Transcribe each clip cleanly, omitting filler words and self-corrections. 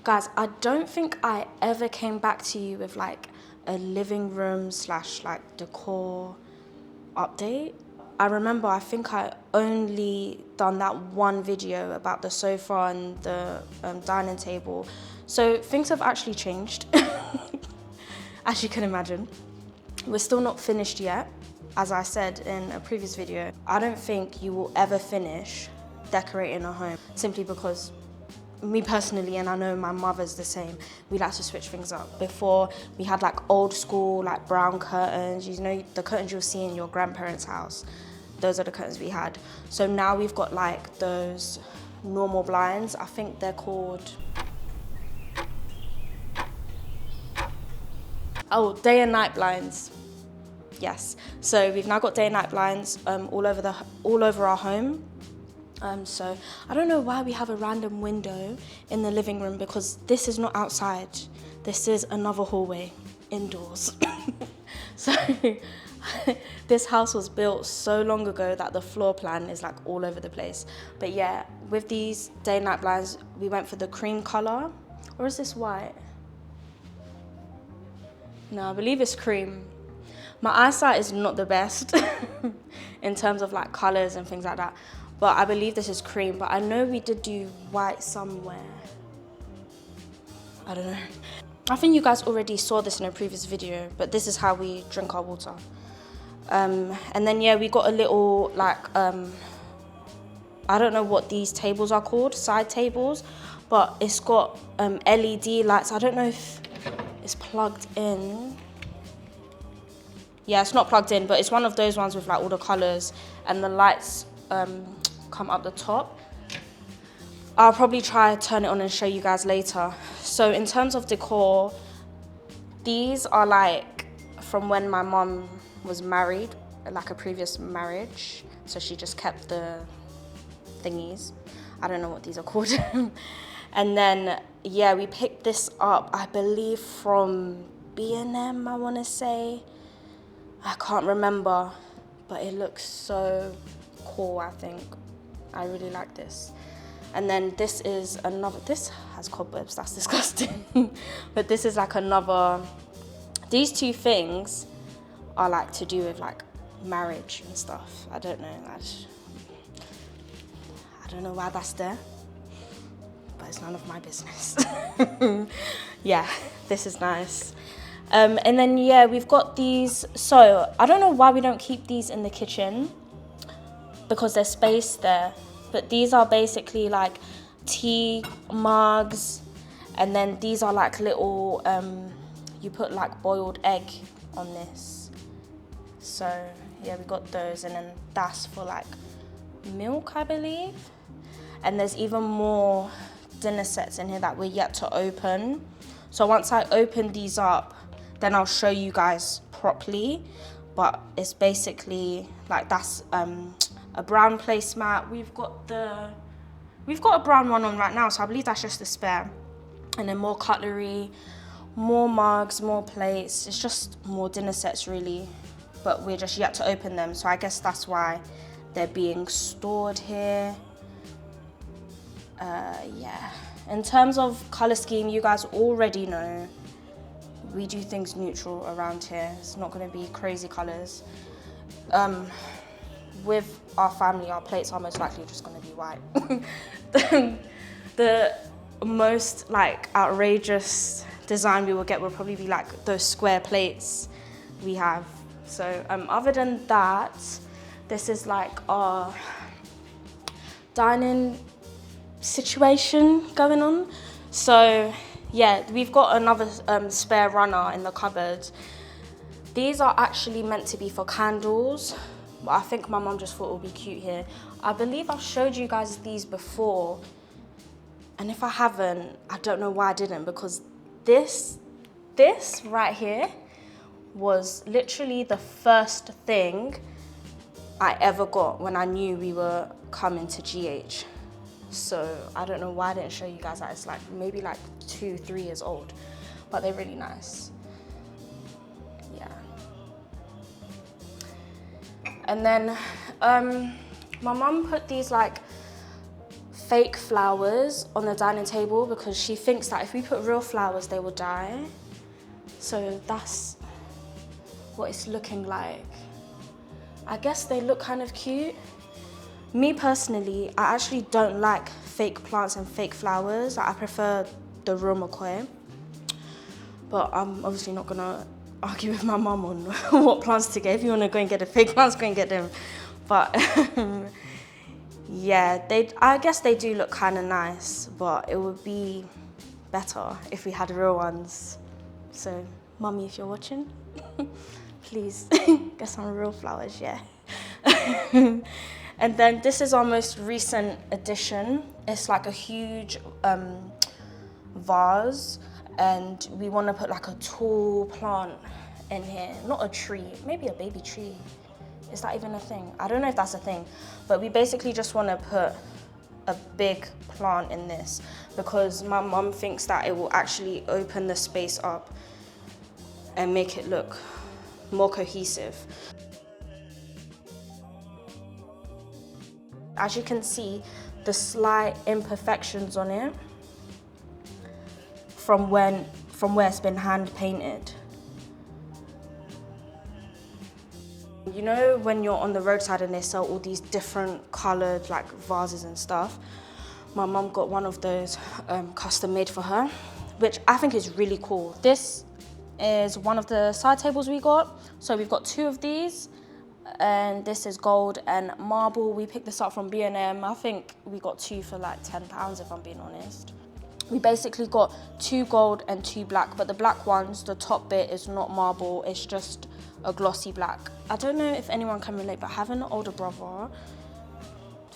Guys, I don't think I ever came back to you with like a living room / like decor update. I remember I think I only done that one video about the sofa and the dining table. So things have actually changed, as you can imagine. We're still not finished yet. As I said in a previous video, I don't think you will ever finish decorating a home simply because me personally, and I know my mother's the same, we like to switch things up. Before, we had like old school, like brown curtains, you know, the curtains you'll see in your grandparents' house. Those are the curtains we had. So now we've got like those normal blinds. I think they're called, oh, day and night blinds. Yes. So we've now got day and night blinds all over our home. So I don't know why we have a random window in the living room, because this is not outside. This is another hallway indoors. So this house was built so long ago that the floor plan is like all over the place. But yeah, with these day and night blinds, we went for the cream color. Or is this white? No, I believe it's cream. My eyesight is not the best in terms of like colors and things like that. But I believe this is cream, but I know we did do white somewhere. I don't know. I think you guys already saw this in a previous video, but this is how we drink our water. And then yeah, we got a little like, I don't know what these tables are called, side tables, but it's got LED lights. I don't know if it's plugged in. Yeah, it's not plugged in, but it's one of those ones with like all the colors and the lights come up the top. I'll probably try to turn it on and show you guys later. So in terms of decor, these are like from when my mom was married, like a previous marriage. So she just kept the thingies. I don't know what these are called. And then, yeah, we picked this up, I believe from B&M, I wanna say. I can't remember, but it looks so cool, I think. I really like this. And then this is another, this has cobwebs, that's disgusting. But this is like another, these two things are like to do with like marriage and stuff. I don't know, I don't know why that's there, but it's none of my business. Yeah, this is nice. And then yeah, we've got these, so I don't know why we don't keep these in the kitchen, because there's space there. But these are basically like tea mugs, and then these are like little, you put like boiled egg on this. So yeah, we got those, and then that's for like milk, I believe. And there's even more dinner sets in here that we're yet to open. So once I open these up, then I'll show you guys properly. But it's basically like that's a brown placemat. We've got a brown one on right now, so I believe that's just a spare. And then more cutlery, more mugs, more plates. It's just more dinner sets really, but we're just yet to open them. So I guess that's why they're being stored here. Yeah. In terms of color scheme, you guys already know we do things neutral around here. It's not going to be crazy colors. With our family, our plates are most likely just going to be white. The most like outrageous design we will get will probably be like those square plates we have. So other than that, this is like our dining situation going on. So yeah, we've got another spare runner in the cupboard. These are actually meant to be for candles, but I think my mum just thought it would be cute here. I believe I've showed you guys these before, and if I haven't, I don't know why I didn't, because this right here was literally the first thing I ever got when I knew we were coming to GH. So I don't know why I didn't show you guys that. It's like maybe like 2-3 years old, but they're really nice. Yeah. And then my mum put these like fake flowers on the dining table because she thinks that if we put real flowers, they will die. So that's what it's looking like. I guess they look kind of cute. Me personally, I actually don't like fake plants and fake flowers. I prefer the real McCoy. But I'm obviously not gonna argue with my mum on what plants to get. If you wanna go and get the fake plants, go and get them. But yeah, I guess they do look kind of nice, but it would be better if we had real ones. So, mummy, if you're watching, please get some real flowers, yeah. And then this is our most recent addition. It's like a huge vase, and we want to put like a tall plant in here. Not a tree, maybe a baby tree. Is that even a thing? I don't know if that's a thing, but we basically just want to put a big plant in this because my mum thinks that it will actually open the space up and make it look more cohesive. As you can see, the slight imperfections on it from where it's been hand painted. You know when you're on the roadside and they sell all these different colored like vases and stuff? My mum got one of those custom made for her, which I think is really cool. This is one of the side tables we got. So we've got 2 of these, and this is gold and marble. We picked this up from B&M. I think we got 2 for like £10 if I'm being honest. We basically got 2 gold and 2 black, but the black ones, the top bit is not marble, it's just a glossy black. I don't know if anyone can relate, but having an older brother,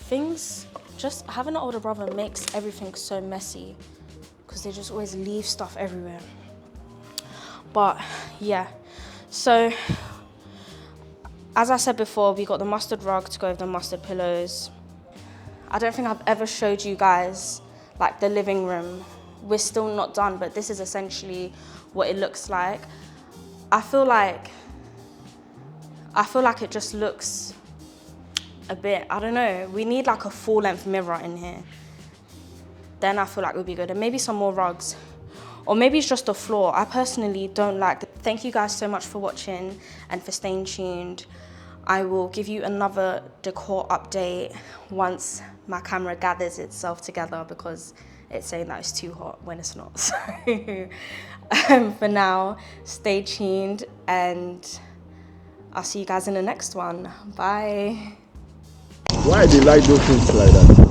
having an older brother makes everything so messy because they just always leave stuff everywhere. But yeah, so as I said before, we got the mustard rug to go with the mustard pillows. I don't think I've ever showed you guys like the living room. We're still not done, but this is essentially what it looks like. I feel like it just looks a bit, I don't know, we need like a full-length mirror in here. Then I feel like it would be good, and maybe some more rugs. Or maybe it's just the floor. I personally don't like it. Thank you guys so much for watching and for staying tuned. I will give you another decor update once my camera gathers itself together because it's saying that it's too hot when it's not. So for now, stay tuned and I'll see you guys in the next one. Bye. Why do you like those things like that?